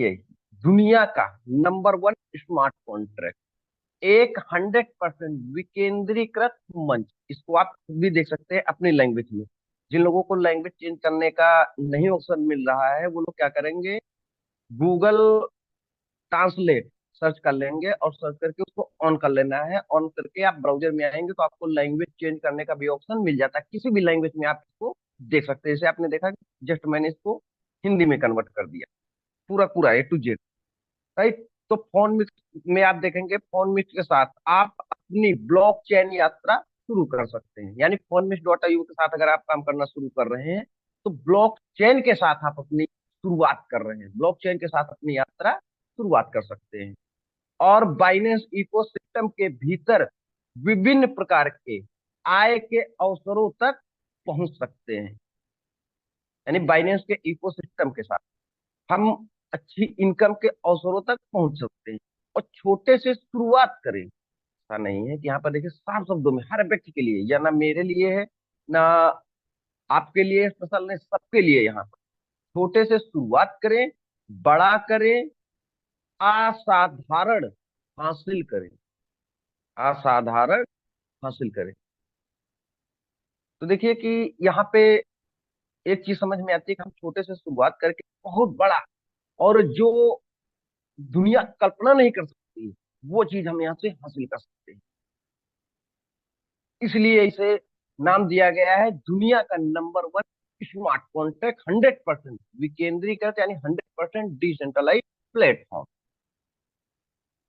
देखिए, दुनिया का नंबर वन स्मार्ट कॉन्ट्रैक्ट, एक 100% विकेंद्रीकृत मंच। इसको आप खुद भी देख सकते हैं अपनी लैंग्वेज में। जिन लोगों को लैंग्वेज चेंज करने का नहीं ऑप्शन मिल रहा है, वो लोग क्या करेंगे, गूगल ट्रांसलेट सर्च कर लेंगे और सर्च करके उसको ऑन कर लेना है। ऑन करके आप ब्राउजर में आएंगे तो आपको लैंग्वेज चेंज करने का भी ऑप्शन मिल जाता है। किसी भी लैंग्वेज में आप इसको देख सकते हैं। जैसे आपने देखा कि जस्ट मैंने इसको हिंदी में कन्वर्ट कर दिया, पूरा पूरा A to Z। राइट। तो फोन मिक्स में आप देखेंगे, फोन मिक्स के साथ आप अपनी ब्लॉकचेन यात्रा शुरू कर सकते हैं। यानी फोन मिक्स डॉट आईओ के साथ अगर आप काम करना शुरू कर रहे हैं, तो ब्लॉकचेन के साथ आप अपनी शुरुआत कर रहे हैं, ब्लॉकचेन के साथ अपनी यात्रा शुरुआत कर सकते हैं। और बाइनेंस इकोसिस्टम के भीतर विभिन्न प्रकार के आय के अवसरों तक पहुंच सकते हैं। यानी बाइनेंस के इकोसिस्टम के साथ हम अच्छी इनकम के अवसरों तक पहुंच सकते हैं। और छोटे से शुरुआत करें। ऐसा नहीं है कि यहाँ पर देखिए, साफ शब्दों में हर व्यक्ति के लिए, या ना मेरे लिए है, ना आपके लिए स्पेशल, नहीं, सबके लिए यहाँ पर छोटे से शुरुआत करें, बड़ा करें, असाधारण हासिल करें, असाधारण हासिल करें। तो देखिए कि यहाँ पे एक चीज समझ में आती है कि हम छोटे से शुरुआत करके बहुत बड़ा, और जो दुनिया कल्पना नहीं कर सकती, वो चीज हम यहाँ से हासिल कर सकते हैं। इसलिए इसे नाम दिया गया है दुनिया का नंबर वन स्मार्ट कॉन्ट्रैक्ट, 100% विकेंद्रीकृत, यानी 100% डिसेंट्रलाइज प्लेटफॉर्म।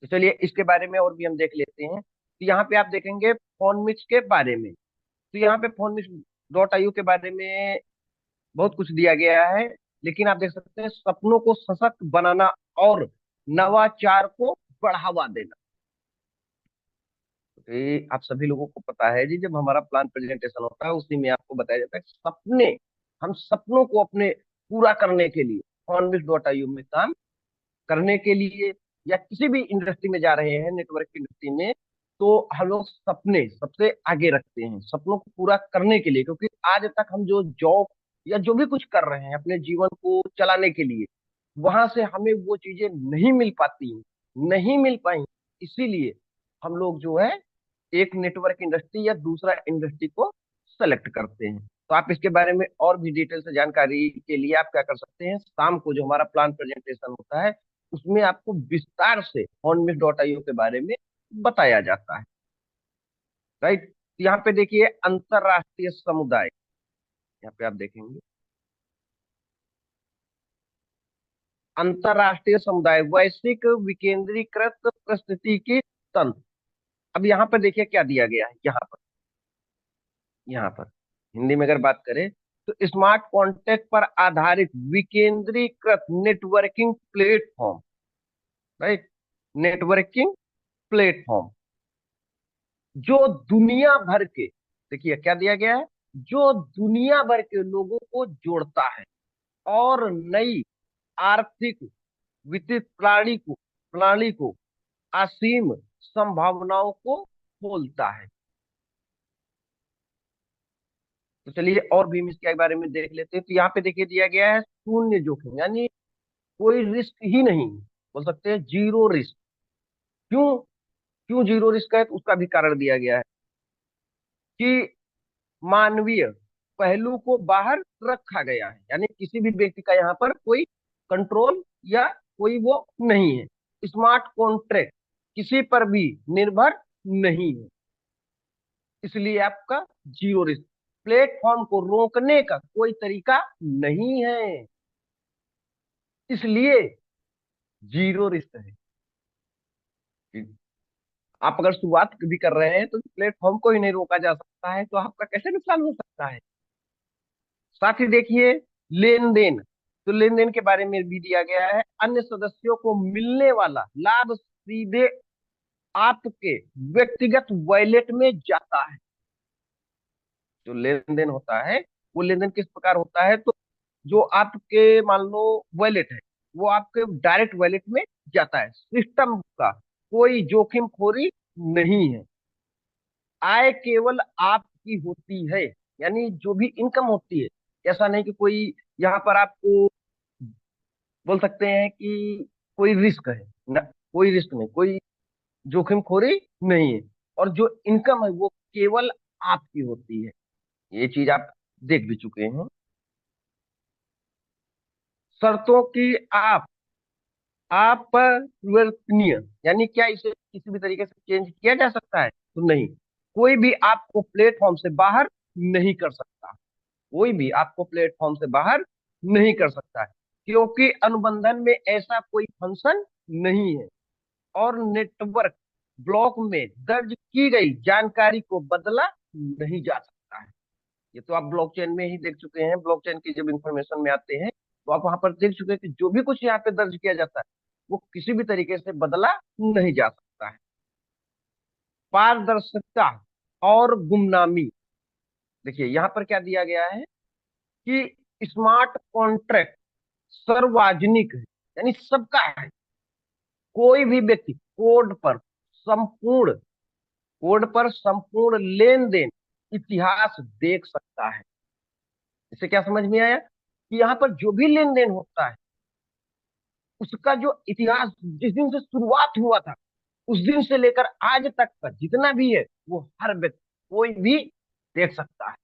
तो चलिए इसके बारे में और भी हम देख लेते हैं। तो यहाँ पे आप देखेंगे फोनमिक्स के बारे में। तो यहाँ पे फोनमिक्स डॉट आईओ के बारे में बहुत कुछ दिया गया है। लेकिन आप देख सकते हैं, सपनों को सशक्त बनाना और नवाचार को बढ़ावा देना। ये आप सभी लोगों को पता है जी, जब हमारा प्लान प्रेजेंटेशन होता है उसी में आपको बताया जाता है कि सपने, हम सपनों को अपने पूरा करने के लिए फॉनबिस डॉट आईयू में काम करने के लिए, या किसी भी इंडस्ट्री में जा रहे हैं, नेटवर्क इंडस्ट्री में, तो हम लोग सपने सबसे आगे रखते हैं सपनों को पूरा करने के लिए। क्योंकि आज तक हम जो जॉब या जो भी कुछ कर रहे हैं अपने जीवन को चलाने के लिए, वहां से हमें वो चीजें नहीं मिल पाती, नहीं मिल पाई। इसीलिए हम लोग जो है एक नेटवर्क इंडस्ट्री या दूसरा इंडस्ट्री को सेलेक्ट करते हैं। तो आप इसके बारे में और भी डिटेल से जानकारी के लिए आप क्या कर सकते हैं, शाम को जो हमारा प्लान प्रेजेंटेशन होता है उसमें आपको विस्तार से ऑनमिस डॉट आईओ के बारे में बताया जाता है। राइट। यहाँ पे देखिए अंतरराष्ट्रीय समुदाय, यहाँ पे आप देखेंगे अंतरराष्ट्रीय समुदाय, वैश्विक विकेंद्रीकृत परिस्थिति तंत्र। अब यहाँ पर देखिए क्या दिया गया है। यहाँ पर हिंदी में अगर बात करें, तो स्मार्ट कॉन्टेक्ट पर आधारित विकेंद्रीकृत networking platform. Right. Networking platform जो दुनिया भर के, देखिए क्या दिया गया है, जो दुनिया भर के लोगों को जोड़ता है और नई आर्थिक वित्तीय प्रणाली को असीम संभावनाओं को खोलता है। तो चलिए और भी हम इसके बारे में देख लेते हैं। तो यहाँ पे देखिए दिया गया है शून्य जोखिम, यानी कोई रिस्क ही नहीं, बोल सकते हैं जीरो रिस्क। क्यों, क्यों जीरो रिस्क है, तो उसका भी कारण दिया गया है कि मानवीय पहलू को बाहर रखा गया है। यानी किसी भी व्यक्ति का यहाँ पर कोई कंट्रोल या कोई वो नहीं है। स्मार्ट कॉन्ट्रैक्ट किसी पर भी निर्भर नहीं है, इसलिए आपका जीरो रिस्क। प्लेटफॉर्म को रोकने का कोई तरीका नहीं है, इसलिए जीरो रिस्क है। आप अगर शुरुआत भी कर रहे हैं तो प्लेटफॉर्म को ही नहीं रोका जा सकता है, तो आपका कैसे नुकसान हो सकता है। साथ ही देखिए लेन देन, तो लेन देन के बारे में भी दिया गया है। अन्य सदस्यों को मिलने वाला लाभ सीधे आपके व्यक्तिगत वॉलेट में जाता है। जो लेन देन होता है, वो लेन देन किस प्रकार होता है, तो जो आपके मान लो वॉलेट है, वो आपके डायरेक्ट वॉलेट में जाता है। सिस्टम का कोई जोखिम खोरी नहीं है। आय केवल आपकी होती है, यानी जो भी इनकम होती है, ऐसा नहीं कि कोई यहाँ पर आपको बोल सकते हैं कि कोई रिस्क है ना, कोई रिस्क नहीं, कोई जोखिमखोरी नहीं है, और जो इनकम है वो केवल आपकी होती है। ये चीज आप देख भी चुके हैं। शर्तों की आप परिवर्तनीय, यानी क्या इसे किसी भी तरीके से चेंज किया जा सकता है? तो नहीं। कोई भी आपको प्लेटफॉर्म से बाहर नहीं कर सकता, कोई भी आपको प्लेटफॉर्म से बाहर नहीं कर सकता है, क्योंकि अनुबंधन में ऐसा कोई फंक्शन नहीं है, और नेटवर्क ब्लॉक में दर्ज की गई जानकारी को बदला नहीं जा सकता है। ये तो आप ब्लॉकचेन में ही देख चुके हैं, ब्लॉकचेन की जब इंफॉर्मेशन में आते हैं तो आप वहां पर देख चुके हैं कि जो भी कुछ यहाँ पे दर्ज किया जाता है वो किसी भी तरीके से बदला नहीं जा सकता है। पारदर्शिता और गुमनामी, देखिए यहाँ पर क्या दिया गया है कि स्मार्ट कॉन्ट्रैक्ट सार्वजनिक है, यानी सबका है। कोई भी व्यक्ति संपूर्ण कोड पर संपूर्ण लेन देन इतिहास देख सकता है। इससे क्या समझ में आया कि यहाँ पर जो भी लेन देन होता है उसका जो इतिहास जिस दिन से शुरुआत हुआ था उस दिन से लेकर आज तक का जितना भी है वो हर व्यक्ति कोई भी देख सकता है।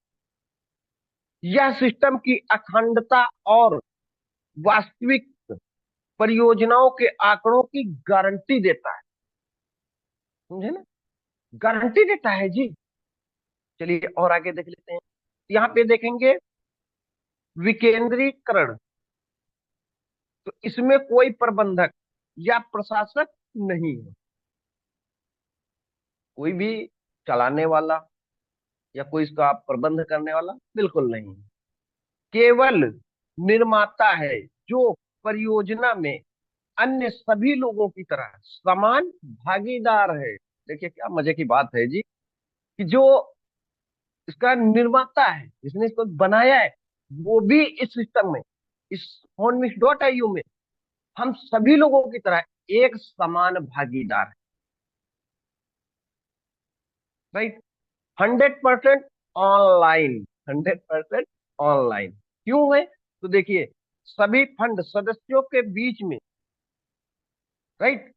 यह सिस्टम की अखंडता और वास्तविक परियोजनाओं के आंकड़ों की गारंटी देता है। समझे ना, गारंटी देता है जी। चलिए और आगे देख लेते हैं। यहाँ पे देखेंगे विकेंद्रीकरण, तो इसमें कोई प्रबंधक या प्रशासक नहीं है, कोई भी चलाने वाला या कोई इसका प्रबंध करने वाला बिल्कुल नहीं है। केवल निर्माता है जो परियोजना में अन्य सभी लोगों की तरह समान भागीदार है। देखिए क्या मजे की बात है जी, कि जो इसका निर्माता है जिसने इसको बनाया है वो भी इस सिस्टम में, इस फोनमिक्स.io में हम सभी लोगों की तरह एक समान भागीदार है। राइट। 100% ऑनलाइन, 100% ऑनलाइन क्यों है? तो देखिए सभी फंड सदस्यों के बीच में, राइट,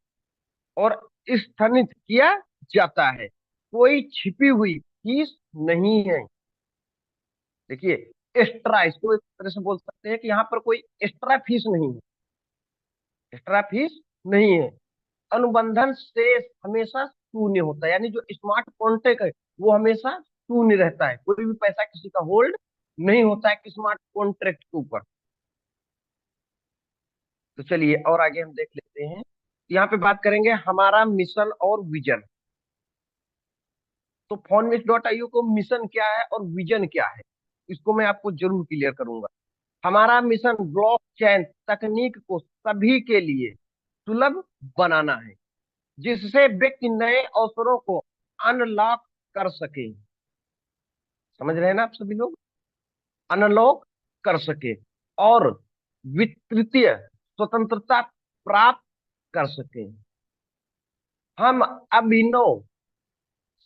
और स्थानित किया जाता है। कोई छिपी हुई फीस नहीं है। देखिए एक्स्ट्रा, इसको एक तरह से बोल सकते हैं कि यहाँ पर कोई एक्स्ट्रा फीस नहीं है, एक्स्ट्रा फीस नहीं है। अनुबंधन शेष हमेशा शून्य होता है, यानी जो स्मार्ट कॉन्ट्रैक्ट है वो हमेशा शून्य रहता है, कोई भी पैसा किसी का होल्ड नहीं होता है कि स्मार्ट कॉन्ट्रैक्ट के ऊपर। तो चलिए और आगे हम देख लेते हैं। यहाँ पे बात करेंगे हमारा मिशन और विजन। तो फोनमिक्स.io को मिशन क्या है और विजन क्या है, इसको मैं आपको जरूर क्लियर करूंगा। हमारा मिशन ब्लॉकचेन तकनीक को सभी के लिए सुलभ बनाना है, जिससे व्यक्ति नए अवसरों को अनलॉक कर सके। समझ रहे हैं ना आप सभी लोग? अनलॉक कर सके और वित्तीय स्वतंत्रता प्राप्त कर सके। हम अभिनव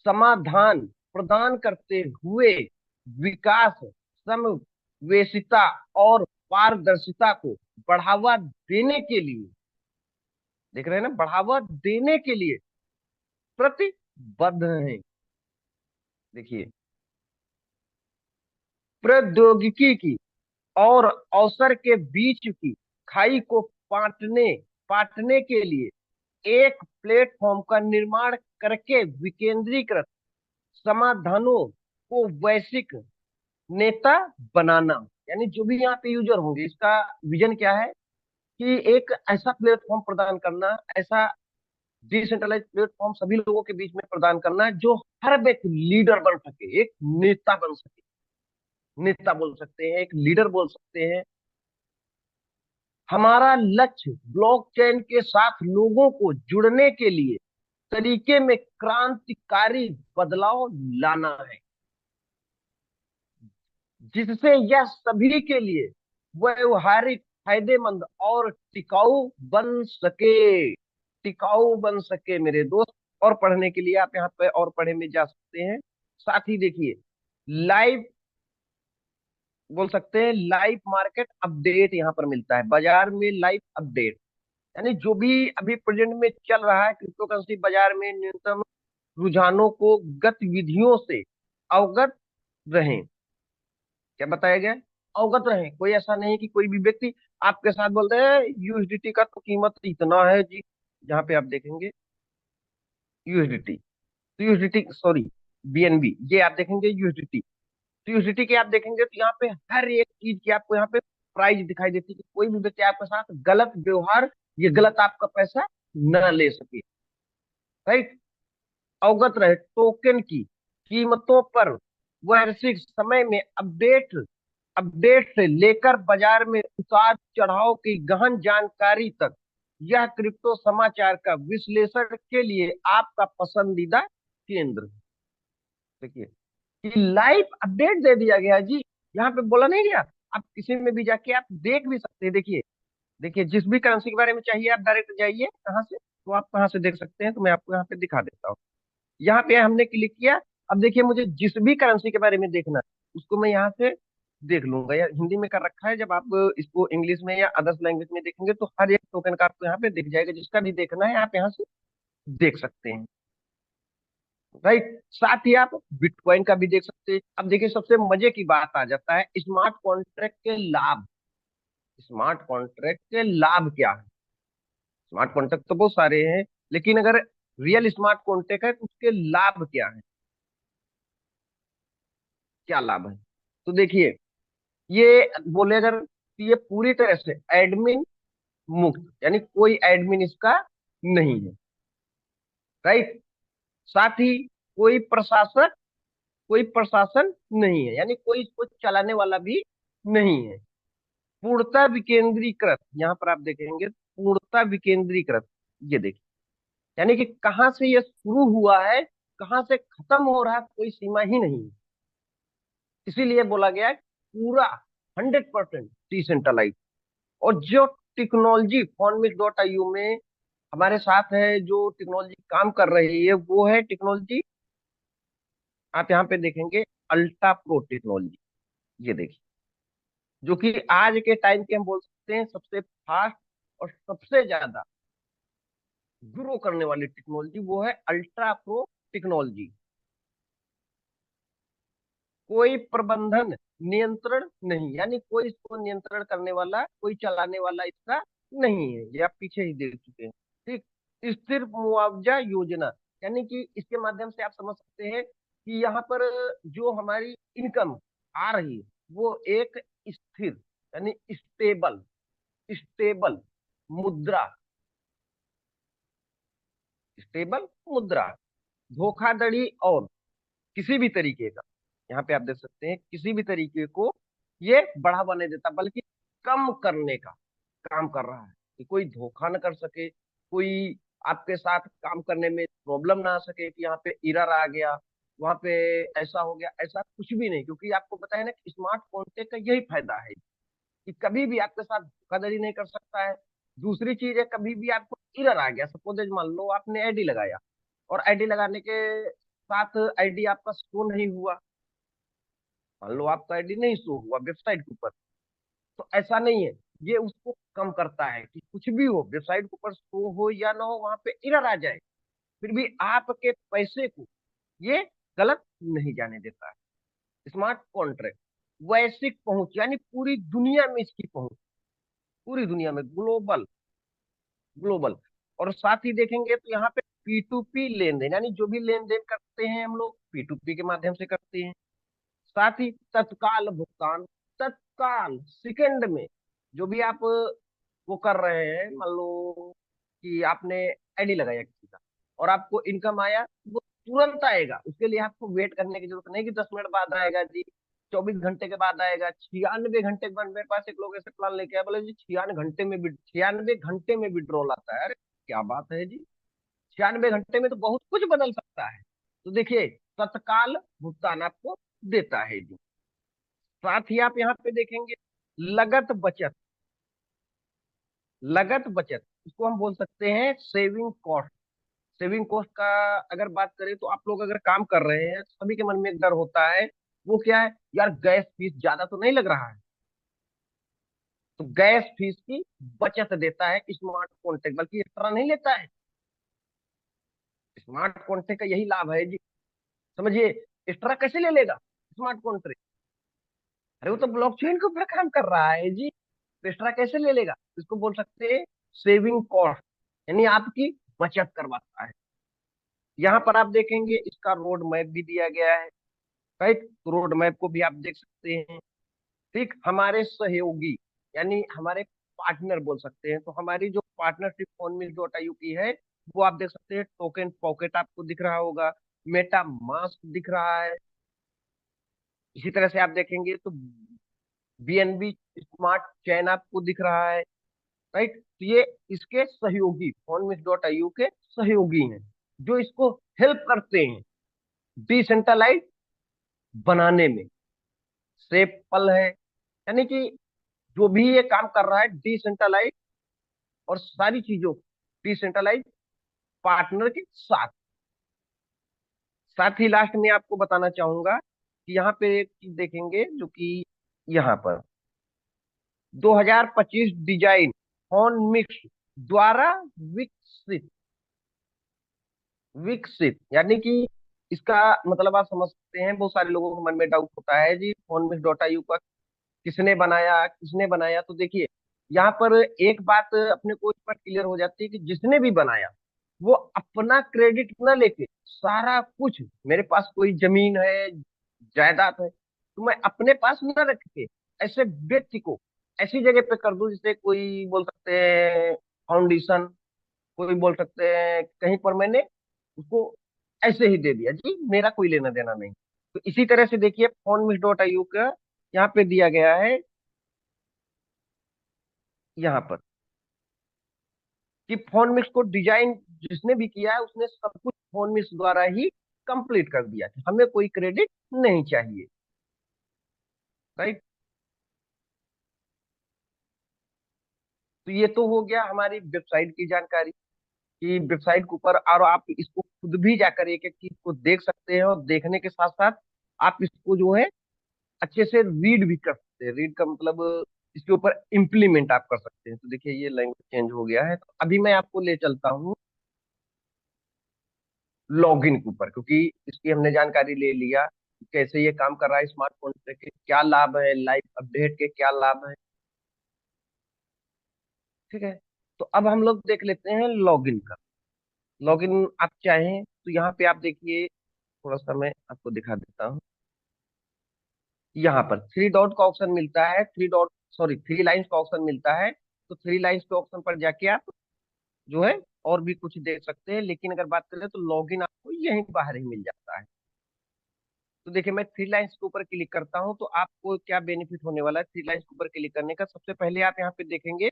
समाधान प्रदान करते हुए विकास, समावेशिता और पारदर्शिता को बढ़ावा देने के लिए, देख रहे हैं ना, बढ़ावा देने के लिए प्रतिबद्ध हैं। देखिए प्रौद्योगिकी की और अवसर के बीच की खाई को पाटने पाटने के लिए एक प्लेटफॉर्म का निर्माण करके विकेंद्रीकृत समाधानों को वैश्विक नेता बनाना। यानी जो भी यहाँ पे यूजर होंगे इसका विजन क्या है कि एक ऐसा प्लेटफॉर्म प्रदान करना, ऐसा डिसेंट्रलाइज प्लेटफॉर्म सभी लोगों के बीच में प्रदान करना जो हर व्यक्ति लीडर बन सके, एक नेता बन सके। नेता बोल सकते हैं, एक लीडर बोल सकते हैं। हमारा लक्ष्य ब्लॉकचेन के साथ लोगों को जुड़ने के लिए तरीके में क्रांतिकारी बदलाव लाना है, जिससे यह सभी के लिए व्यवहारिक, फायदेमंद और टिकाऊ बन सके। टिकाऊ बन सके मेरे दोस्त। और पढ़ने के लिए आप यहाँ पे और पढ़े में जा सकते हैं। साथ ही देखिए लाइव बोल सकते हैं लाइव मार्केट अपडेट यहाँ पर मिलता है, बाजार में लाइव अपडेट। यानी जो भी अभी प्रेजेंट में चल रहा है क्रिप्टो करेंसी बाजार में, न्यूनतम रुझानों को, गतिविधियों से अवगत रहें। क्या बताया गया है? अवगत रहें। कोई ऐसा नहीं कि कोई भी व्यक्ति आपके साथ बोलते हैं यूएसडीटी का तो कीमत इतना है जी। यहाँ पे आप देखेंगे यूएसडीटी, तो यूएसडीटी सॉरी बीएनबी, ये आप देखेंगे यूएसडीटी। तो यूएसडीटी के आप देखेंगे तो यहाँ पे हर एक चीज की आपको यहाँ पे प्राइस दिखाई देती है कि कोई भी व्यक्ति आपके साथ गलत व्यवहार, ये गलत आपका पैसा न ले सके। राइट। अवगत रहे टोकन की कीमतों पर वैश्विक समय में अपडेट अपडेट से लेकर बाजार में उतार चढ़ाव की गहन जानकारी तक, यह क्रिप्टो समाचार का विश्लेषण के लिए आपका पसंदीदा केंद्र है। देखिए कि लाइव अपडेट दे दिया गया जी, यहाँ पे बोला नहीं गया। आप किसी में भी जाके आप देख भी सकते हैं। देखिए, देखिए जिस भी करेंसी के बारे में चाहिए आप डायरेक्ट जाइए कहाँ से, तो आप कहाँ से देख सकते हैं, तो मैं आपको यहाँ पे दिखा देता हूँ। यहाँ पे हमने क्लिक किया। अब देखिए मुझे जिस भी करेंसी के बारे में देखना है उसको मैं यहाँ से देख लूंगा। या हिंदी में कर रखा है, जब आप इसको इंग्लिश में या अदर्स लैंग्वेज में देखेंगे तो हर एक टोकन का आपको यहाँ पे दिख जाएगा, जिसका भी देखना है आप यहाँ से देख सकते हैं। राइट। साथ ही आप बिटकॉइन का भी देख सकते हैं। अब देखिए सबसे मजे की बात आ जाता है स्मार्ट कॉन्ट्रैक्ट के लाभ। स्मार्ट कॉन्ट्रैक्ट के लाभ क्या है? स्मार्ट कॉन्ट्रैक्ट तो बहुत सारे हैं, लेकिन अगर रियल स्मार्ट कॉन्ट्रैक्ट है तो उसके लाभ क्या है? क्या लाभ है? तो देखिए, ये बोले अगर कि ये पूरी तरह से एडमिन मुक्त, यानी कोई एडमिन इसका नहीं है। राइट। साथ ही कोई प्रशासक, कोई प्रशासन नहीं है, यानी कोई इसको चलाने वाला भी नहीं है। पूर्णतः विकेंद्रीकृत, यहाँ पर आप देखेंगे पूर्णतः विकेंद्रीकृत। ये देखिए, यानी कि कहाँ से ये शुरू हुआ है, कहाँ से खत्म हो रहा है, कोई सीमा ही नहीं है। इसीलिए बोला गया है पूरा 100% डिसेंट्रलाइज। और जो टेक्नोलॉजी फोनमिस.io में हमारे साथ है, जो टेक्नोलॉजी काम कर रही है वो है टेक्नोलॉजी, आप यहाँ पे देखेंगे अल्ट्रा प्रो टेक्नोलॉजी। ये देखिए, जो कि आज के टाइम के हम बोल सकते हैं सबसे फास्ट और सबसे ज्यादा ग्रो करने वाली टेक्नोलॉजी वो है अल्ट्रा प्रो टेक्नोलॉजी। कोई प्रबंधन नियंत्रण नहीं, यानी कोई इसको नियंत्रण करने वाला, कोई चलाने वाला इसका नहीं है। ये आप पीछे ही देख चुके हैं। ठीक। स्थिर मुआवजा योजना, यानी कि इसके माध्यम से आप समझ सकते हैं कि यहाँ पर जो हमारी इनकम आ रही है वो एक स्थिर, यानी स्टेबल, स्टेबल मुद्रा, स्टेबल मुद्रा, धोखाधड़ी और किसी भी तरीके का, यहाँ पे आप देख सकते हैं किसी भी तरीके को ये बढ़ावा नहीं देता, बल्कि कम करने का काम कर रहा है कि कोई धोखा न कर सके, कोई आपके साथ काम करने में प्रॉब्लम ना आ सके कि यहाँ पे एरर आ गया, वहां पे ऐसा हो गया, ऐसा कुछ भी नहीं। क्योंकि आपको पता है ना कि स्मार्ट कॉन्टेक्ट का यही फायदा है कि कभी भी आपके साथ धोखाधड़ी नहीं कर सकता है। दूसरी चीज है, कभी भी आपको एरर आ गया, सपोज मान लो आपने आईडी लगाया और आईडी लगाने के साथ आईडी आपका शो नहीं हुआ, मान लो आपका आईडी नहीं शो हुआ वेबसाइट के ऊपर, तो ऐसा नहीं है। ये उसको कम करता है कि कुछ भी हो, वेबसाइट के ऊपर शो हो या ना हो, वहां पे एरर आ जाए, फिर भी आपके पैसे को ये गलत नहीं जाने देता है। स्मार्ट कॉन्ट्रैक्ट वैश्विक पहुंच, यानी पूरी दुनिया में इसकी पहुंच, पूरी दुनिया में ग्लोबल, ग्लोबल। और साथ ही देखेंगे तो यहाँ पे P2P लेन देन, यानी जो भी लेन देन करते हैं हम लोग P2P के माध्यम से करते हैं। साथ ही तत्काल भुगतान, तत्काल सेकंड में, जो भी आप वो कर रहे हैं, मान लो कि आपने आईडी लगाया किसी का और आपको इनकम आया, वो तुरंत आएगा। उसके लिए आपको वेट करने की जरूरत नहीं कि 10 मिनट बाद आएगा जी, 24 घंटे के बाद आएगा, 96 घंटे के बाद। मेरे पास एक लोग ऐसे प्लान लेके आए, बोले जी 96 घंटे में 96 घंटे में विड्रॉल आता है। अरे क्या बात है जी, 96 घंटे में तो बहुत कुछ बदल सकता है। तो देखिए तत्काल भुगतान आपको देता है जी। साथ ही आप यहाँ पे देखेंगे लगत बचत, लगत बचत इसको हम बोल सकते हैं सेविंग कॉस्ट। सेविंग कॉस्ट का अगर बात करें तो आप लोग अगर काम कर रहे हैं, सभी के मन में एक डर होता है वो क्या है यार, गैस फीस ज्यादा तो नहीं लग रहा है। तो गैस फीस की बचत देता है स्मार्ट कॉन्ट्रैक्ट, बल्कि एक्स्ट्रा नहीं लेता है। स्मार्ट कॉन्ट्रैक्ट का यही लाभ है जी। समझिए, एक्स्ट्रा कैसे ले लेगा स्मार्ट कॉन्ट्रैक्ट? अरे वो तो ब्लॉकचेन के ऊपर काम कर रहा है जी, तो एक्स्ट्रा कैसे ले लेगा? इसको बोल सकते हैं सेविंग कॉस्ट, यानी आपकी बचत करवाता है। यहाँ पर आप देखेंगे इसका रोड मैप भी दिया गया है, राइट? तो रोड मैप को भी आप देख सकते हैं। ठीक, हमारे सहयोगी यानी हमारे पार्टनर बोल सकते हैं, तो हमारी जो पार्टनरशिप फोनमिस.आईयू की है, वो आप देख सकते हैं। टोकन पॉकेट आपको दिख रहा होगा, मेटा मास्क दिख रहा है। इसी तरह से आप देखेंगे तो बीएनबी स्मार्ट चैन आपको दिख रहा है, राइट? तो ये इसके सहयोगी, फोनमिस.आईयू के सहयोगी हैं, जो इसको हेल्प करते हैं डिसेंट्रलाइज बनाने में। सेपल है, यानी कि जो भी ये काम कर रहा है डिसेंट्रलाइज, और सारी चीजों डिसेंट्रलाइज पार्टनर के साथ। साथ ही लास्ट में आपको बताना चाहूंगा कि यहाँ पे एक चीज देखेंगे, जो कि यहाँ पर 2025 डिजाइन हॉर्न मिक्स द्वारा विकसित, विकसित यानी कि इसका मतलब आप समझ सकते हैं, बहुत सारे लोगों के मन में डाउट होता है जी फोन मिक्स डॉट आई का किसने बनाया, किसने बनाया। तो देखिए, यहाँ पर एक बात अपने को इस पर क्लियर हो जाती है कि जिसने भी बनाया वो अपना क्रेडिट न लेके, सारा कुछ, मेरे पास कोई जमीन है, जायदाद है, तो मैं अपने पास न रख के ऐसे व्यक्ति को ऐसी जगह पे कर दूं, जैसे कोई बोल सकते हैं फाउंडेशन, कोई बोल सकते हैं कहीं पर मैंने उसको ऐसे ही दे दिया जी, मेरा कोई लेना देना नहीं। तो इसी तरह से देखिए फोन मिस डॉट आई का यहाँ पे दिया गया है, यहाँ पर कि फोन मिक्स को डिजाइन जिसने भी किया है उसने सब कुछ फोन मिक्स द्वारा ही कंप्लीट कर दिया, कि हमें कोई क्रेडिट नहीं चाहिए, राइट? तो ये तो हो गया हमारी वेबसाइट की जानकारी, कि वेबसाइट के ऊपर, और आप इसको खुद भी जाकर एक एक चीज को देख सकते हैं, और देखने के साथ साथ आप इसको जो है अच्छे से रीड भी कर सकते हैं। रीड का मतलब इसके ऊपर इम्प्लीमेंट आप कर सकते हैं। तो देखिए ये लैंग्वेज चेंज हो गया है, तो अभी मैं आपको ले चलता हूँ लॉगिन के ऊपर, क्योंकि इसकी हमने जानकारी ले लिया कि कैसे ये काम कर रहा है, स्मार्ट कॉन्ट्रैक्ट के क्या लाभ है, लाइव अपडेट के क्या लाभ है। ठीक है, तो अब हम लोग देख लेते हैं लॉगिन का। लॉगिन आप चाहें तो यहाँ पे आप देखिए, थोड़ा सा मैं आपको दिखा देता हूँ। यहाँ पर थ्री डॉट का ऑप्शन मिलता है, three dot, sorry, three lines का ऑप्शन मिलता है। तो थ्री लाइन्स के ऑप्शन पर जाके आप जो है और भी कुछ देख सकते हैं, लेकिन अगर बात करें तो लॉगिन आपको यहीं बाहर ही मिल जाता है। तो देखिए मैं थ्री लाइन्स के ऊपर क्लिक करता हूं, तो आपको क्या बेनिफिट होने वाला है थ्री लाइन्स के ऊपर क्लिक करने का? सबसे पहले आप यहाँ पे देखेंगे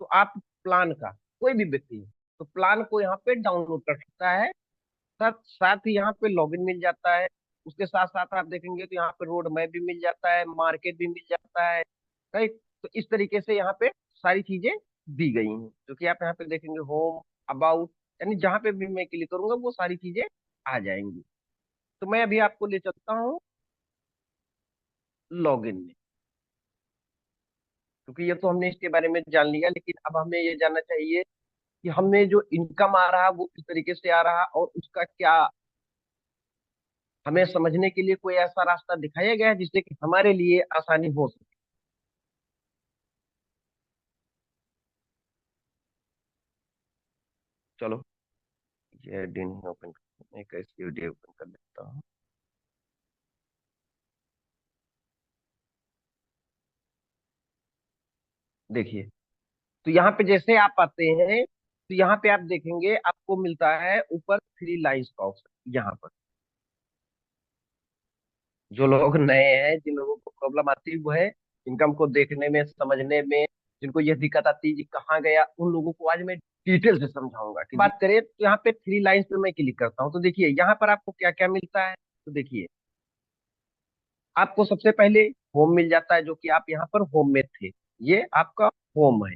तो आप प्लान का, कोई भी व्यक्ति है तो प्लान को यहाँ पे डाउनलोड कर सकता है। साथ साथ ही यहाँ पे लॉगिन मिल जाता है। उसके साथ साथ आप देखेंगे तो यहाँ पे रोड मैप भी मिल जाता है, मार्केट भी मिल जाता है, राइट? तो इस तरीके से यहाँ पे सारी चीजें दी गई हैं, जो कि आप यहाँ पे देखेंगे होम, अबाउट, यानी जहाँ पे भी मैं क्लिक करूंगा वो सारी चीजें आ जाएंगी। तो मैं अभी आपको ले चलता हूँ लॉगिन में, क्योंकि ये तो हमने इसके बारे में जान लिया, लेकिन अब हमें ये जानना चाहिए कि हमें जो इनकम आ रहा है वो किस तरीके से आ रहा है, और उसका क्या हमें समझने के लिए कोई ऐसा रास्ता दिखाया गया है जिससे कि हमारे लिए आसानी हो सके। चलो, ये दिन ओपन, मैं कैसी वीडियो ओपन कर देता हूँ। देखिए, तो यहाँ पे जैसे आप आते हैं तो यहाँ पे आप देखेंगे आपको मिलता है ऊपर थ्री लाइन्स का ऑप्शन। यहाँ पर जो लोग नए हैं, जिन लोगों को प्रॉब्लम आती है वो है इनकम को देखने में, समझने में, जिनको ये दिक्कत आती है जी कहाँ गया, उन लोगों को आज मैं डिटेल से समझाऊंगा। कि बात करें तो यहाँ पे थ्री लाइन्स पे मैं क्लिक करता हूँ, तो देखिए यहाँ पर आपको क्या क्या मिलता है। तो देखिए आपको सबसे पहले होम मिल जाता है, जो कि आप यहाँ पर होम में थे, ये आपका होम है,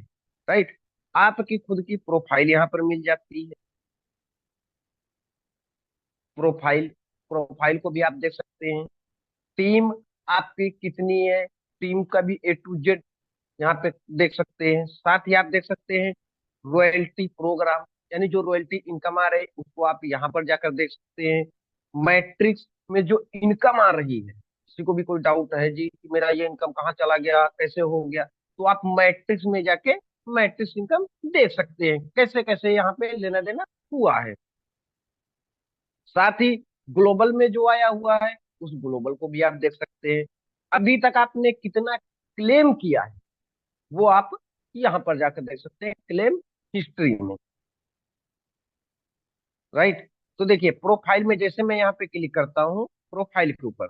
राइट? आपकी खुद की प्रोफाइल यहाँ पर मिल जाती है। प्रोफाइल, प्रोफाइल को भी आप देख सकते हैं। टीम आपकी कितनी है, टीम का भी A to Z यहाँ पे देख सकते हैं। साथ ही आप देख सकते हैं रॉयल्टी प्रोग्राम, यानी जो रॉयल्टी इनकम आ रही है उसको आप यहाँ पर जाकर देख सकते हैं। मैट्रिक्स में जो इनकम आ रही है, किसी को भी कोई डाउट है जी कि मेरा ये इनकम कहाँ चला गया, कैसे हो गया, तो आप मैट्रिक्स में जाके मैट्रिक्स इनकम देख सकते हैं कैसे कैसे यहाँ पे लेना देना हुआ है। साथ ही ग्लोबल में जो आया हुआ है उस ग्लोबल को भी आप देख सकते हैं। अभी तक आपने कितना क्लेम किया है वो आप यहाँ पर जाकर देख सकते हैं क्लेम हिस्ट्री में। राइट। तो देखिए प्रोफाइल में जैसे मैं यहाँ पे क्लिक करता हूँ प्रोफाइल के ऊपर,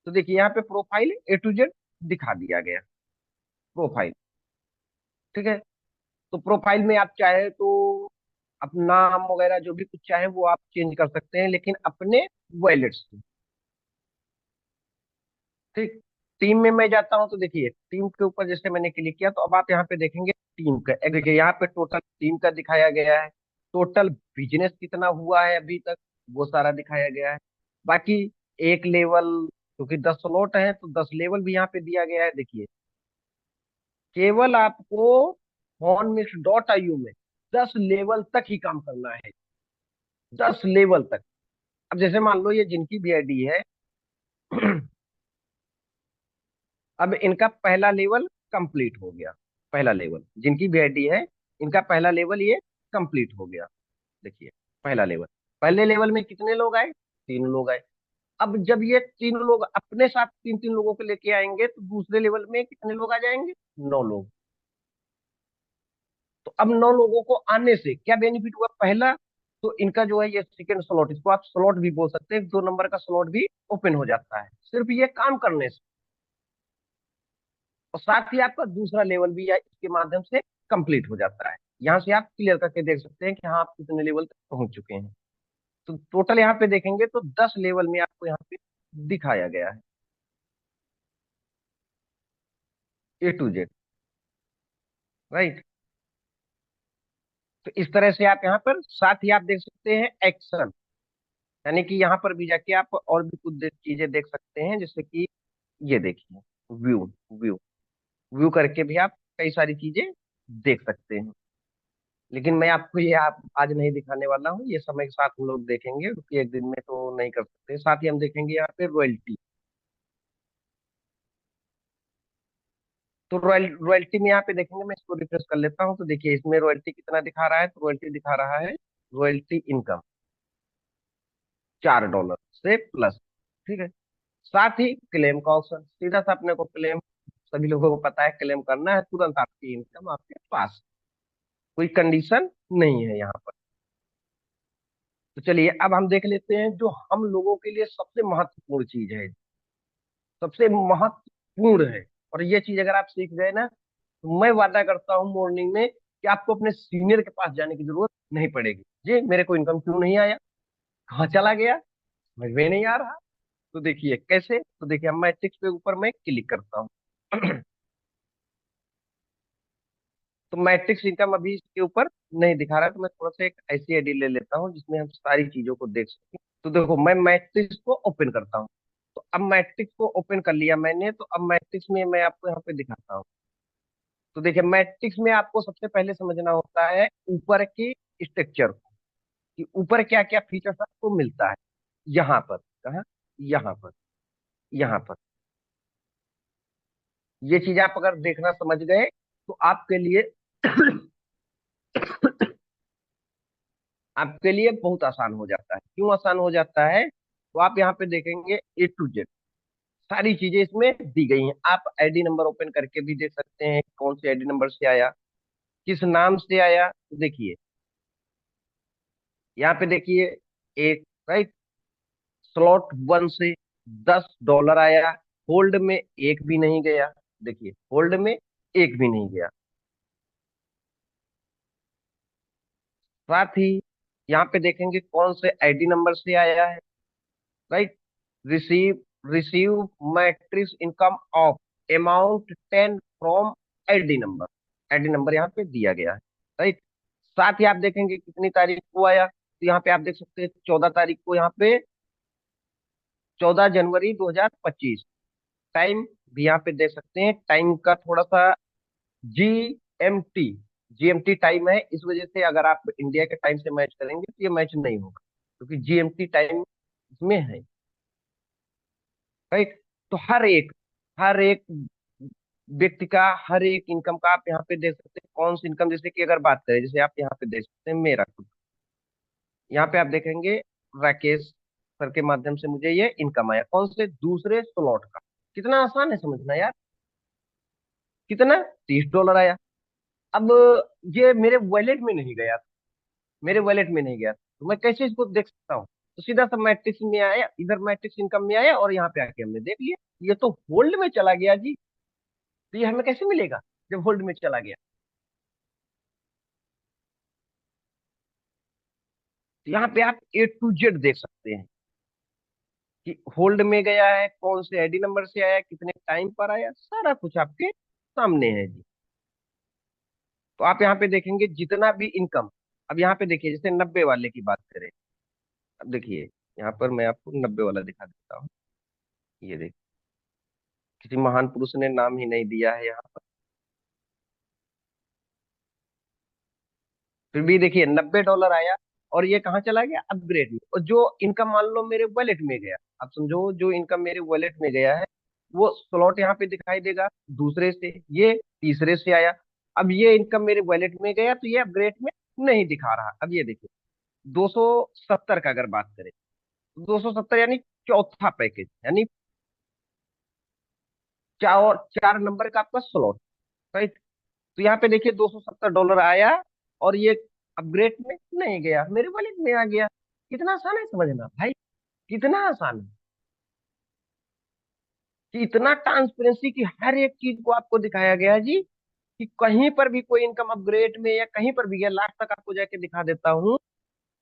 तो देखिए यहाँ पे प्रोफाइल A to Z दिखा दिया गया, प्रोफाइल। ठीक है। तो प्रोफाइल में आप चाहे तो अपना नाम वगैरह जो भी कुछ चाहे वो आप चेंज कर सकते हैं, लेकिन अपने वॉलेट से। ठीक। टीम में मैं जाता हूँ तो देखिए टीम के ऊपर जैसे मैंने क्लिक किया तो अब आप यहाँ पे देखेंगे टीम का देखिए यहाँ पे टोटल टीम का दिखाया गया है। टोटल बिजनेस कितना हुआ है अभी तक वो सारा दिखाया गया है। बाकी एक लेवल, क्योंकि 10 स्लॉट है तो 10 लेवल भी यहाँ पे दिया गया है। देखिए केवल आपको Hornmix.io में 10 लेवल तक ही काम करना है, 10 लेवल तक। अब जैसे मान लो ये जिनकी भी आईडी है अब इनका पहला लेवल कंप्लीट हो गया, पहला लेवल जिनकी भी आईडी है इनका पहला लेवल ये कंप्लीट हो गया। देखिए पहला लेवल, पहले लेवल में कितने लोग आए, 3 लोग आए। अब जब ये 3 लोग अपने साथ 3 3 लोगों को लेके आएंगे तो दूसरे लेवल में कितने लोग आ जाएंगे, 9 लोग। तो अब 9 लोगों को आने से क्या बेनिफिट हुआ, पहला तो इनका जो है ये सेकंड स्लॉट, इसको आप स्लॉट भी बोल सकते हैं, 2 नंबर का स्लॉट भी ओपन हो जाता है सिर्फ ये काम करने से। और साथ ही आपका दूसरा लेवल भी इसके माध्यम से कंप्लीट हो जाता है। यहाँ से आप क्लियर करके देख सकते हैं कि हाँ आप कितने लेवल तक पहुंच चुके हैं। तो टोटल यहाँ पे देखेंगे तो 10 लेवल में आपको यहाँ पे दिखाया गया है A to Z। राइट। तो इस तरह से आप यहाँ पर साथ ही आप देख सकते हैं एक्शन, यानी कि यहाँ पर भी जाके आप और भी कुछ चीजें देख सकते हैं, जैसे कि ये देखिए व्यू, व्यू व्यू करके भी आप कई सारी चीजें देख सकते हैं। लेकिन मैं आपको ये आप आज नहीं दिखाने वाला हूँ, ये समय के साथ हम लोग देखेंगे क्योंकि एक दिन में तो नहीं कर सकते। साथ ही हम देखेंगे यहाँ पे रॉयल्टी। तो रॉयल्टी में यहाँ पे देखेंगे, मैं इसको रिफ्रेश कर लेता हूँ तो देखिए इसमें रॉयल्टी कितना दिखा रहा है, तो रॉयल्टी दिखा रहा है रॉयल्टी इनकम $4 से प्लस। ठीक है। साथ ही क्लेम का ऑप्शन, सीधा सा अपने को क्लेम, सभी लोगों को पता है क्लेम करना है, तुरंत आपकी इनकम आपके पास, कोई कंडीशन नहीं है यहाँ पर। तो चलिए अब हम देख लेते हैं जो हम लोगों के लिए सबसे महत्वपूर्ण चीज है, सबसे महत्वपूर्ण है। और ये चीज अगर आप सीख गए ना तो मैं वादा करता हूँ मॉर्निंग में कि आपको अपने सीनियर के पास जाने की जरूरत नहीं पड़ेगी, जी मेरे को इनकम क्यों नहीं आया, कहाँ चला गया, समझ में नहीं आ रहा। तो देखिए कैसे, तो देखिए हम मैट्रिक्स पे ऊपर मैं क्लिक करता हूँ तो मैट्रिक्स इनकम अभी इसके ऊपर नहीं दिखा रहा है, तो मैं थोड़ा सा एक ऐसी आईडी ले लेता हूँ जिसमें हम सारी चीजों को देख सकें। तो देखो मैं मैट्रिक्स को ओपन करता हूँ, तो अब मैट्रिक्स को ओपन कर लिया मैंने, तो अब मैट्रिक्स में मैं आपको यहाँ पे दिखाता हूँ। तो देखिए मैट्रिक्स में आपको सबसे पहले समझना होता है ऊपर की स्ट्रक्चर को, कि ऊपर क्या क्या फीचर्स आपको मिलता है। यहाँ पर कहा, यहाँ पर, यहाँ पर ये चीज आप अगर देखना समझ गए तो आपके लिए आपके लिए बहुत आसान हो जाता है। क्यों आसान हो जाता है, तो आप यहाँ पे देखेंगे A to Z सारी चीजें इसमें दी गई हैं। आप आईडी नंबर ओपन करके भी देख सकते हैं कौन से आईडी नंबर से आया, किस नाम से आया। तो देखिए यहाँ पे देखिए एक, राइट, स्लॉट 1 से $10 आया, होल्ड में एक भी नहीं गया। देखिए होल्ड में एक भी नहीं गया। साथ ही यहाँ पे देखेंगे कौन से आईडी नंबर से आया है, right. Receive receive matrix income of amount 10 from ID number यहाँ पे दिया गया है, राइट। साथ ही आप देखेंगे कितनी तारीख को आया, तो यहाँ पे आप देख सकते हैं 14 तारीख को यहाँ पे 14 जनवरी 2025। टाइम भी यहाँ पे देख सकते हैं, टाइम का थोड़ा सा GMT, GMT टाइम है, इस वजह से अगर आप इंडिया के टाइम से मैच करेंगे तो ये मैच नहीं होगा, क्योंकि GMT टाइम इसमें है। राइट। तो हर एक व्यक्ति का, हर एक इनकम का आप यहाँ पे देख सकते हैं, कौन सी इनकम, जैसे कि अगर बात करें, जैसे आप यहाँ पे देख सकते हैं मेरा खुद, यहाँ पे आप देखेंगे राकेश सर के माध्यम से मुझे ये इनकम आया, कौन से, दूसरे स्लॉट का। कितना आसान है समझना यार। कितना, $30 आया। अब ये मेरे वॉलेट में नहीं गया, मेरे वॉलेट में नहीं गया, तो मैं कैसे इसको देख सकता हूँ? तो सीधा सा मैट्रिक्स में आया, इधर मैट्रिक्स इनकम में आया, और यहाँ पे आके हमने देख लिया, ये तो होल्ड में चला गया जी। तो ये हमें कैसे मिलेगा जब होल्ड में चला गया? तो यहाँ पे आप A to Z देख सकते हैं कि होल्ड में गया है, कौन से आईडी नंबर से आया, कितने टाइम पर आया, सारा कुछ आपके सामने है जी। तो आप यहाँ पे देखेंगे जितना भी इनकम, अब यहाँ पे देखिए, जैसे 90 वाले की बात करें, अब देखिए यहाँ पर मैं आपको 90 वाला दिखा देता हूँ। ये देखिए, किसी महान पुरुष ने नाम ही नहीं दिया है यहाँ पर, फिर भी देखिए $90 आया, और ये कहाँ चला गया? अपग्रेड में। और जो इनकम मान लो मेरे वॉलेट में गया, अब समझो जो इनकम मेरे वॉलेट में गया है, वो स्लॉट यहाँ पे दिखाई देगा, दूसरे से, ये तीसरे से आया। अब ये इनकम मेरे वॉलेट में गया, तो ये अपग्रेड में नहीं दिखा रहा। अब ये देखिए 270 का अगर बात करें, 270 यानी चौथा पैकेज, यानी चार नंबर का आपका स्लॉट। राइट। तो यहाँ पे देखिए $270 आया, और ये अपग्रेड में नहीं गया, मेरे वॉलेट में आ गया। कितना आसान है समझना भाई, कितना आसान है कि इतना ट्रांसपेरेंसी की हर एक चीज को आपको दिखाया गया है जी, कि कहीं पर भी कोई इनकम अपग्रेड में या कहीं पर भी, या लास्ट तक आपको जाके दिखा देता हूँ,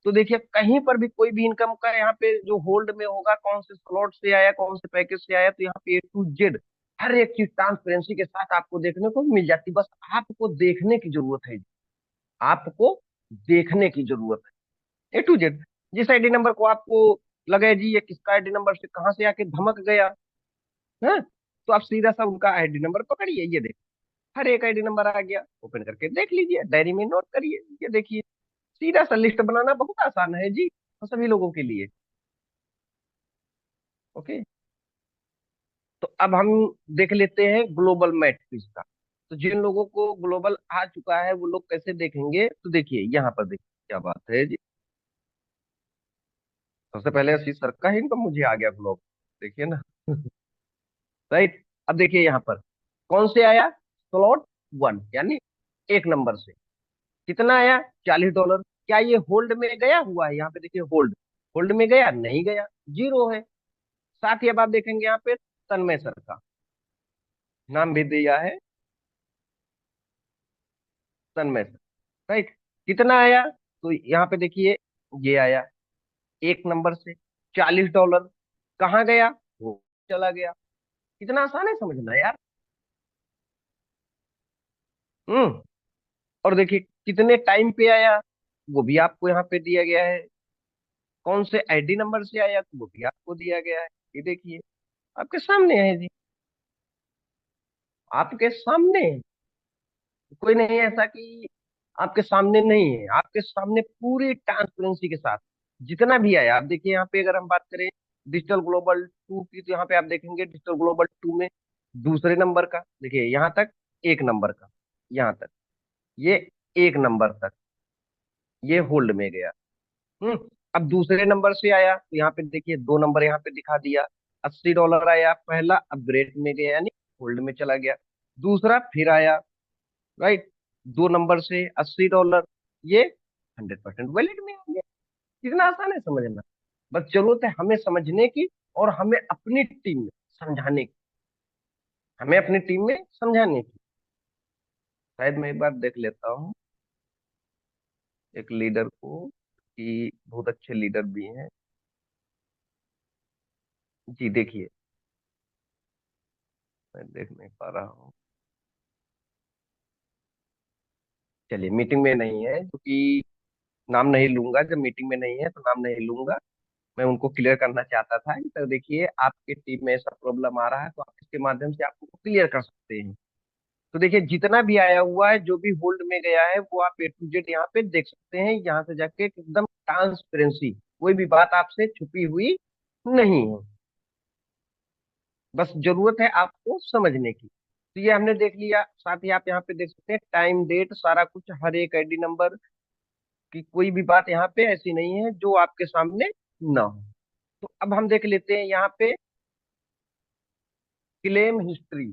तो देखिए कहीं पर भी कोई भी इनकम का यहाँ पे जो होल्ड में होगा, कौन से स्लॉट से आया, कौन से पैकेज से आया, तो यहाँ पे A to Z हर एक चीज ट्रांसपेरेंसी के साथ आपको देखने को मिल जाती। बस आपको देखने की जरूरत है, आपको देखने की जरूरत है। A to Z, जिस आईडी नंबर को आपको लगे जी ये किसका आईडी नंबर से कहाँ से आके धमक गया है, तो आप सीधा सा उनका आईडी नंबर पकड़िए, ये देखिए हर एक आईडी नंबर आ गया, ओपन करके देख लीजिए, डायरी में नोट करिए, ये देखिए सीधा सा लिस्ट बनाना बहुत आसान है जी, तो सभी लोगों के लिए। ओके। तो अब हम देख लेते हैं ग्लोबल मैट्रिक्स का। तो जिन लोगों को ग्लोबल आ चुका है वो लोग कैसे देखेंगे, तो देखिए यहाँ पर देखिए क्या बात है जी। सबसे पहले आशीष सर का ही इनकम मुझे आ गया ग्लोबल, देखिए ना। राइट। अब देखिए यहाँ पर कौन से आया, स्लॉट 1, यानी एक नंबर से। कितना आया? $40। क्या ये होल्ड में गया हुआ है? यहाँ पे देखिए होल्ड, होल्ड में गया नहीं गया, जीरो है। साथ ही अब आप देखेंगे यहाँ पे तन्मय सर का नाम भी दिया है, तन्मय सर। राइट। कितना आया? तो यहाँ पे देखिए ये आया एक नंबर से $40। कहाँ गया? वो चला गया। कितना आसान है समझना यार। हम्म। और देखिए कितने टाइम पे आया, वो भी आपको यहाँ पे दिया गया है। कौन से आईडी नंबर से आया, तो वो भी आपको दिया गया है। ये देखिए आपके सामने है जी, आपके सामने है। कोई नहीं है ऐसा कि आपके सामने नहीं है, आपके सामने पूरी ट्रांसपेरेंसी के साथ जितना भी आया। आप देखिए यहाँ पे अगर हम बात करें डिजिटल ग्लोबल 2 की, तो यहाँ पे आप देखेंगे डिजिटल ग्लोबल 2 में दूसरे नंबर का, देखिए यहाँ तक एक नंबर का, यहाँ तक ये एक नंबर तक ये होल्ड में गया। हम्म। अब दूसरे नंबर से आया, तो यहाँ पे देखिए दो नंबर यहाँ पे दिखा दिया। $80 आया, पहला अपग्रेड में गया यानी होल्ड में चला गया, दूसरा फिर आया। राइट। दो नंबर से $80, ये 100% वैलिड में आ गया। कितना आसान है समझना। बस जरूरत है हमें समझने की, और हमें अपनी टीम में समझाने की, हमें अपनी टीम में समझाने की। शायद मैं एक बार देख लेता हूँ एक लीडर को, कि बहुत अच्छे लीडर भी हैं जी। देखिए मैं देख नहीं पा रहा हूँ, चलिए मीटिंग में नहीं है, क्योंकि नाम नहीं लूंगा, जब मीटिंग में नहीं है तो नाम नहीं लूंगा। मैं उनको क्लियर करना चाहता था कि सर देखिए आपके टीम में ऐसा प्रॉब्लम आ रहा है, तो आप इसके माध्यम से आप उनको क्लियर कर सकते हैं। तो देखिए जितना भी आया हुआ है, जो भी होल्ड में गया है, वो आप A to Z यहाँ पे देख सकते हैं। यहाँ से जाके एकदम ट्रांसपेरेंसी, कोई भी बात आपसे छुपी हुई नहीं है। बस जरूरत है आपको समझने की। तो ये हमने देख लिया। साथ ही आप यहाँ पे देख सकते हैं टाइम डेट सारा कुछ, हर एक आईडी नंबर की कोई भी बात यहाँ पे ऐसी नहीं है जो आपके सामने ना हो। तो अब हम देख लेते हैं यहाँ पे क्लेम हिस्ट्री।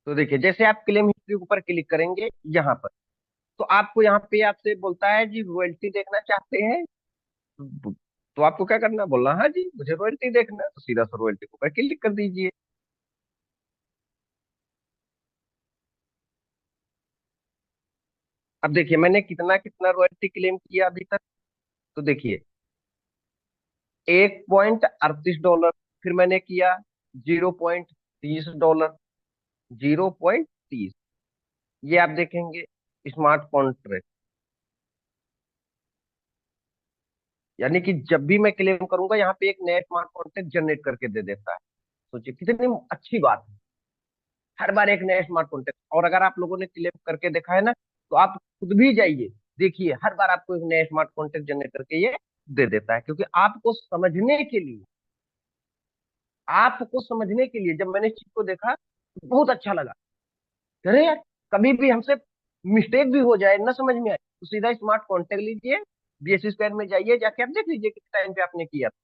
तो देखिए जैसे आप क्लेम हिस्ट्री के ऊपर क्लिक करेंगे यहाँ पर, तो आपको यहाँ पे आपसे बोलता है जी रॉयल्टी देखना चाहते हैं। तो आपको क्या करना है, बोलना हाँ जी मुझे रॉयल्टी देखना है, तो सीधा सा रॉयल्टी के ऊपर क्लिक कर दीजिए। अब देखिए मैंने कितना कितना रॉयल्टी क्लेम किया अभी तक। तो देखिए 1.38 डॉलर, फिर मैंने किया 0.30 डॉलर, 0.30। ये आप देखेंगे स्मार्ट कॉन्ट्रैक्ट, यानी कि जब भी मैं क्लेम करूंगा यहाँ पे एक नया स्मार्ट कॉन्ट्रैक्ट जनरेट करके दे देता है। सोचिए कितनी अच्छी बात है, हर बार एक नया स्मार्ट कॉन्टैक्ट। और अगर आप लोगों ने क्लेम करके देखा है ना, तो आप खुद भी जाइए देखिए, हर बार आपको एक नया स्मार्ट कॉन्टैक्ट जनरेट करके ये दे देता है। क्योंकि आपको समझने के लिए, आपको समझने के लिए जब मैंने इस चीज को देखा तो बहुत अच्छा लगा। अरे यार, कभी भी हमसे मिस्टेक भी हो जाए, ना समझ में आए, तो सीधा स्मार्ट कॉन्टैक्ट लीजिए, BSC स्क्वायर में जाइए, जाके आप देख लीजिए किस टाइम पे आपने किया था।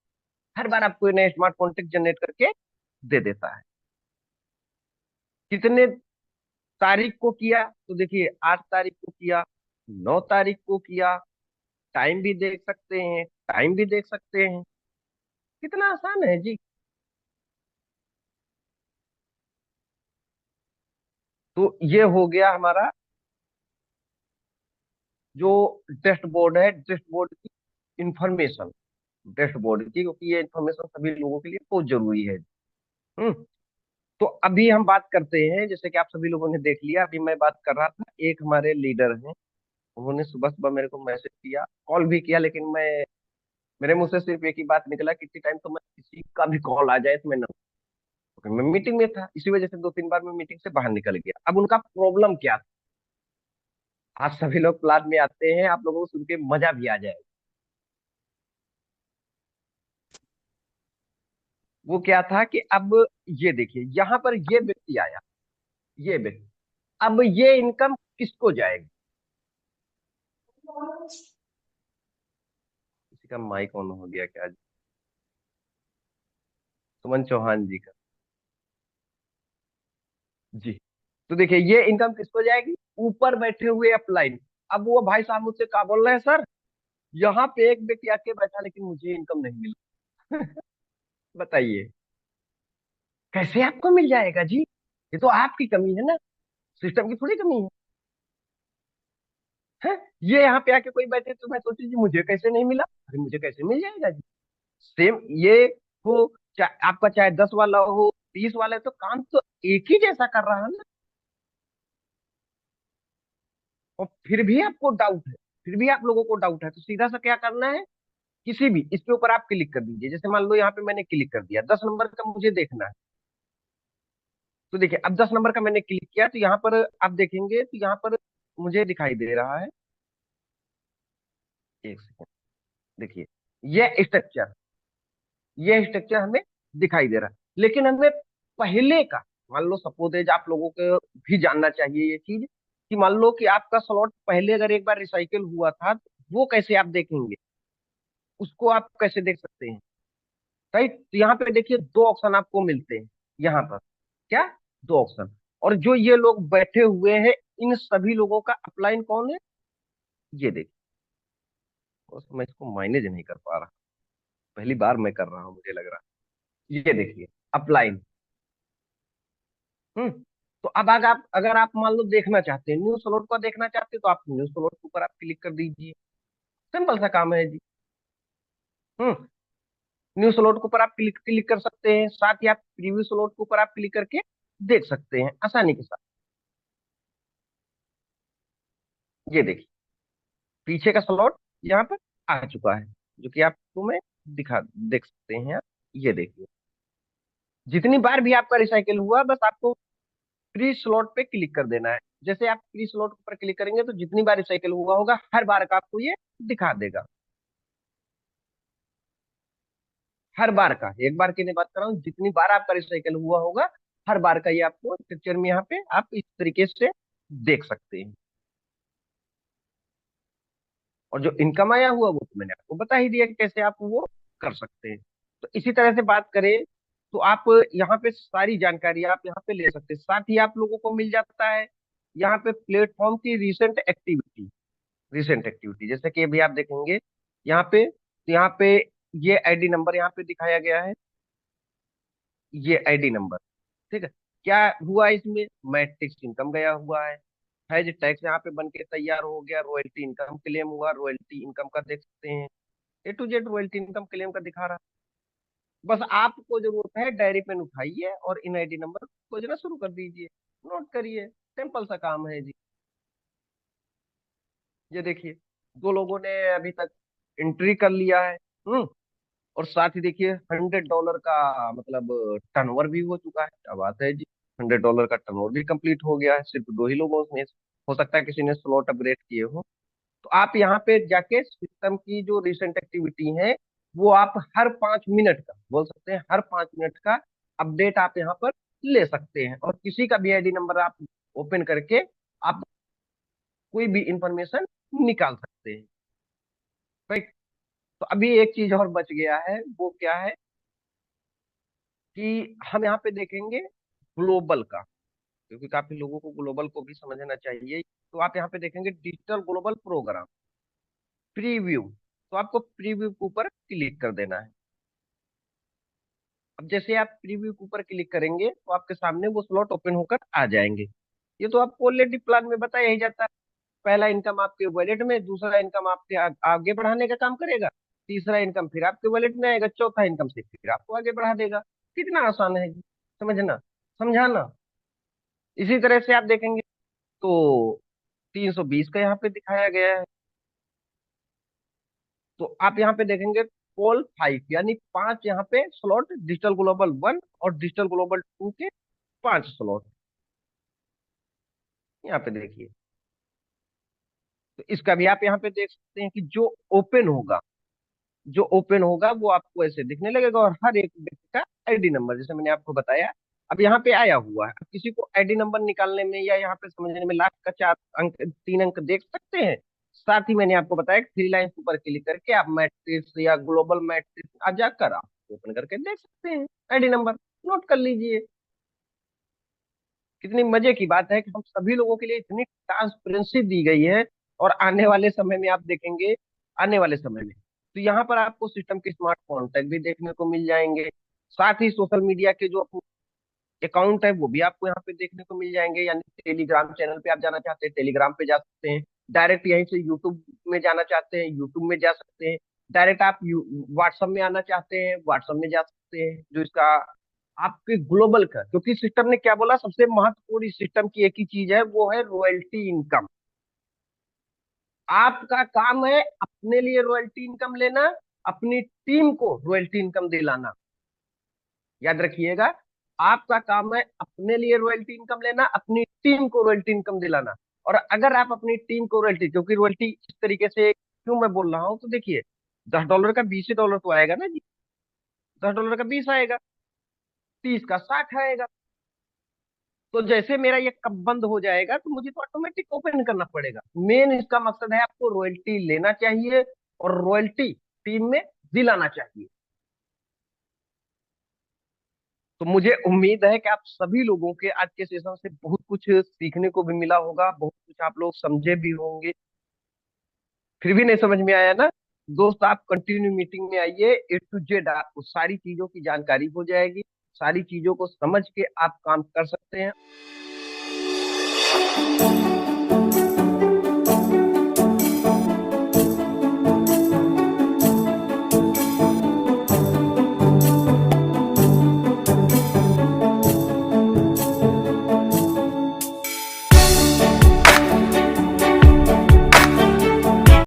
हर बार आपको नया स्मार्ट कॉन्टैक्ट जनरेट करके दे देता है। कितने तारीख को किया, तो देखिए 8 तारीख को किया, 9 तारीख को किया, टाइम भी देख सकते हैं, टाइम भी देख सकते हैं। कितना आसान है जी। तो ये हो गया हमारा जो डैशबोर्ड है, डैशबोर्ड की इंफॉर्मेशन, डैशबोर्ड की, क्योंकि ये इंफॉर्मेशन सभी लोगों के लिए बहुत जरूरी है। हम्म। तो अभी हम बात करते हैं, जैसे कि आप सभी लोगों ने देख लिया, अभी मैं बात कर रहा था, एक हमारे लीडर हैं, उन्होंने सुबह सुबह मेरे को मैसेज किया, कॉल भी किया, लेकिन मैं, मेरे मुंह से सिर्फ एक ही बात निकला, किसी टाइम तो मैं किसी का भी कॉल आ जाए तो मैं ना, क्योंकि मैं मीटिंग में था, इसी वजह से 2-3 बार मैं मीटिंग से बाहर निकल गया। अब उनका प्रॉब्लम क्या था, आज सभी लोग प्लान में आते हैं, आप लोगों को सुन के मजा भी आ जाएगा। वो क्या था कि अब ये देखिए यहाँ पर ये व्यक्ति आया, ये व्यक्ति, अब ये इनकम किसको जाएगी। किसी का माइक ऑन हो गया क्या? सुमन चौहान जी का। जी। तो देखिए ये इनकम किसको जाएगी, ऊपर बैठे हुए अपलाइन। अब वो भाई साहब मुझसे क्या बोल रहे हैं, सर यहाँ पे एक व्यक्ति आके बैठा लेकिन मुझे इनकम नहीं मिला। बताइए कैसे आपको मिल जाएगा जी, ये तो आपकी कमी है ना, सिस्टम की थोड़ी कमी है। ये यहाँ पे आके कोई बैठे तो मैं सोचू जी मुझे कैसे नहीं मिला, अरे मुझे कैसे मिल जाएगा जी। सेम ये हो, आपका चाहे 10 वाला हो, 30 वाला है, तो काम तो एक ही जैसा कर रहा है ना। और फिर भी आपको डाउट है, फिर भी आप लोगों को डाउट है, तो सीधा सा क्या करना है, किसी भी इसके ऊपर आप क्लिक कर दीजिए। जैसे मान लो यहाँ पे मैंने क्लिक कर दिया, 10 नंबर का मुझे देखना है। तो देखिए अब 10 नंबर का मैंने क्लिक किया, तो यहाँ पर आप देखेंगे, तो यहाँ पर मुझे दिखाई दे रहा है, एक सेकंड, देखिए ये स्ट्रक्चर हमें दिखाई दे रहा है, लेकिन हमें पहले का, मान लो सपोज एज आप लोगों को भी जानना चाहिए ये चीज, कि मान लो कि आपका स्लॉट पहले अगर एक बार रिसाइकिल हुआ था, तो वो कैसे आप देखेंगे, उसको आप कैसे देख सकते हैं। राइट, तो यहाँ पे देखिए 2 ऑप्शन आपको मिलते हैं यहाँ पर। क्या? 2 ऑप्शन। और जो ये लोग बैठे हुए हैं, इन सभी लोगों का अपलाइन कौन है, ये देखिए। बस मैं इसको मैनेज नहीं कर पा रहा, पहली बार मैं कर रहा हूँ मुझे लग रहा है। ये देखिए अपलाइन। हम्म। तो अब अगर आप मान लो देखना चाहते हैं, न्यू स्लॉट को देखना चाहते हैं, तो आप न्यू स्लॉट के ऊपर आप क्लिक कर दीजिए। सिंपल सा काम है जी। हम्म। न्यू स्लॉट के ऊपर आप क्लिक क्लिक कर सकते हैं, साथ ही आप प्रीव्यू स्लॉट के ऊपर आप क्लिक करके देख सकते हैं आसानी के साथ। ये देखिए पीछे का स्लॉट यहाँ पर आ चुका है। जो कि आपको मैं दिखा देख सकते हैं आप। ये देखिए, जितनी बार भी आपका रिसाइकिल हुआ बस आपको फ्री स्लॉट पे क्लिक कर देना है। जैसे आप फ्री स्लॉट पर क्लिक करेंगे तो जितनी बार रिसाइकिल हुआ होगा हर बार का आपको ये दिखा देगा। हर बार का, एक बार की नहीं बात कर रहा हूँ, जितनी बार आपका रिसाइकिल हुआ होगा हर बार का ये आपको पिक्चर में यहाँ पे आप इस तरीके से देख सकते हैं। और जो इनकम आया हुआ वो तो मैंने आपको बता ही दिया कि कैसे आप वो कर सकते हैं। तो इसी तरह से बात करें तो आप यहाँ पे सारी जानकारी आप यहाँ पे ले सकते हैं। साथ ही आप लोगों को मिल जाता है यहाँ पे प्लेटफॉर्म की रिसेंट एक्टिविटी जैसे कि अभी आप देखेंगे यहाँ पे, तो यहाँ पे ये आईडी नंबर यहाँ पे दिखाया गया है। ये आईडी नंबर, ठीक है। क्या हुआ इसमें, मैट्रिक्स इनकम गया हुआ है जो टैक्स यहाँ पे बन के तैयार हो गया, रॉयल्टी इनकम क्लेम हुआ, रॉयल्टी इनकम का देख सकते हैं, A to Z royalty income claim का दिखा रहा। बस आपको जरूरत है डायरी पेन उठाइए और इन आईडी नंबर को खोजना शुरू कर दीजिए, नोट करिए, सिंपल सा काम है जी। ये देखिए, दो लोगों ने अभी तक एंट्री कर लिया है। और साथ ही देखिए $100 का मतलब टर्नओवर भी हो चुका है। क्या बात है जी, $100 का टर्नओवर भी कंप्लीट हो गया है सिर्फ दो ही लोगों में। हो सकता है किसी ने स्लॉट अपग्रेड किए हो। तो आप यहाँ पे जाके सिस्टम की जो रिसेंट एक्टिविटी है वो आप हर 5 मिनट का, बोल सकते हैं हर 5 मिनट का अपडेट आप यहाँ पर ले सकते हैं। और किसी का भी आईडी नंबर आप ओपन करके आप कोई भी इंफॉर्मेशन निकाल सकते हैं। राइट। तो अभी एक चीज और बच गया है, वो क्या है कि हम यहाँ पे देखेंगे ग्लोबल का, क्योंकि काफी लोगों को ग्लोबल को भी समझना चाहिए। तो आप यहाँ पे देखेंगे डिजिटल ग्लोबल प्रोग्राम प्रीव्यू। तो आपको प्रीव्यू के ऊपर क्लिक कर देना है। अब जैसे आप प्रीव्यू के ऊपर क्लिक करेंगे तो आपके सामने वो स्लॉट ओपन होकर आ जाएंगे। ये तो आपको ऑलरेडी प्लान में बताया ही जाता है। पहला इनकम आपके वॉलेट में, दूसरा इनकम आपके आगे बढ़ाने का काम करेगा, तीसरा इनकम फिर आपके वॉलेट में आएगा, चौथा इनकम से फिर आपको आगे बढ़ा देगा। कितना आसान है जी, समझना, समझाना। इसी तरह से आप देखेंगे तो 320 का यहाँ पे दिखाया गया है। तो आप यहाँ पे देखेंगे कॉल 5 यानी 5 यहाँ पे स्लॉट डिजिटल ग्लोबल 1 और डिजिटल ग्लोबल 2 के 5 स्लॉट यहाँ पे देखिए। तो इसका भी आप यहाँ पे देख सकते हैं कि जो ओपन होगा वो आपको ऐसे दिखने लगेगा और हर एक व्यक्ति का आईडी नंबर जैसे मैंने आपको बताया अब यहाँ पे आया हुआ है। अब किसी को आईडी नंबर निकालने में या यहाँ पे समझने में लाख का 4 अंक 3 अंक देख सकते हैं। साथ ही मैंने आपको बताया थ्री लाइन ऊपर क्लिक करके आप मैट्रिक्स या ग्लोबल मैट्रिक्स आ जाकर आप ओपन करके देख सकते हैं आईडी नंबर, नोट कर लीजिए। कितनी मजे की बात है कि हम सभी लोगों के लिए इतनी ट्रांसपेरेंसी दी गई है। और आने वाले समय में आप देखेंगे, आने वाले समय में तो यहाँ पर आपको सिस्टम के स्मार्ट कॉन्टैक्ट भी देखने को मिल जाएंगे। साथ ही सोशल मीडिया के जो अकाउंट है वो भी आपको यहाँ पे देखने को मिल जाएंगे। यानी टेलीग्राम चैनल पे आप जाना चाहते हैं टेलीग्राम पे जा सकते हैं, डायरेक्ट यहीं से यूट्यूब में जाना चाहते हैं यूट्यूब में जा सकते हैं, डायरेक्ट आप व्हाट्सएप में आना चाहते हैं व्हाट्सएप में जा सकते हैं। जो इसका आपके ग्लोबल का, क्योंकि सिस्टम ने क्या बोला, सबसे महत्वपूर्ण इस सिस्टम की एक ही चीज है, वो है रॉयल्टी इनकम। आपका काम है अपने लिए रॉयल्टी इनकम लेना, अपनी टीम को रॉयल्टी इनकम दिलाना। याद रखिएगा, आपका काम है अपने लिए रॉयल्टी इनकम लेना, अपनी टीम को रॉयल्टी इनकम दिलाना। और अगर आप अपनी टीम को रॉयल्टी, क्योंकि रॉयल्टी इस तरीके से क्यों मैं बोल रहा हूं, तो देखिए $10 का $20 तो आएगा ना जी, $10 का 20 आएगा, 30 का 60 आएगा। तो जैसे मेरा ये कब बंद हो जाएगा तो मुझे तो ऑटोमेटिक ओपन करना पड़ेगा। मेन इसका मकसद है आपको रॉयल्टी लेना चाहिए और रॉयल्टी टीम में दिलाना चाहिए। तो मुझे उम्मीद है कि आप सभी लोगों के आज के सेशन से बहुत कुछ सीखने को भी मिला होगा, बहुत कुछ आप लोग समझे भी होंगे। फिर भी नहीं समझ में आया ना दोस्त, आप कंटिन्यू मीटिंग में आइए, A to Z आपको सारी चीजों की जानकारी हो जाएगी। सारी चीजों को समझ के आप काम कर सकते हैं।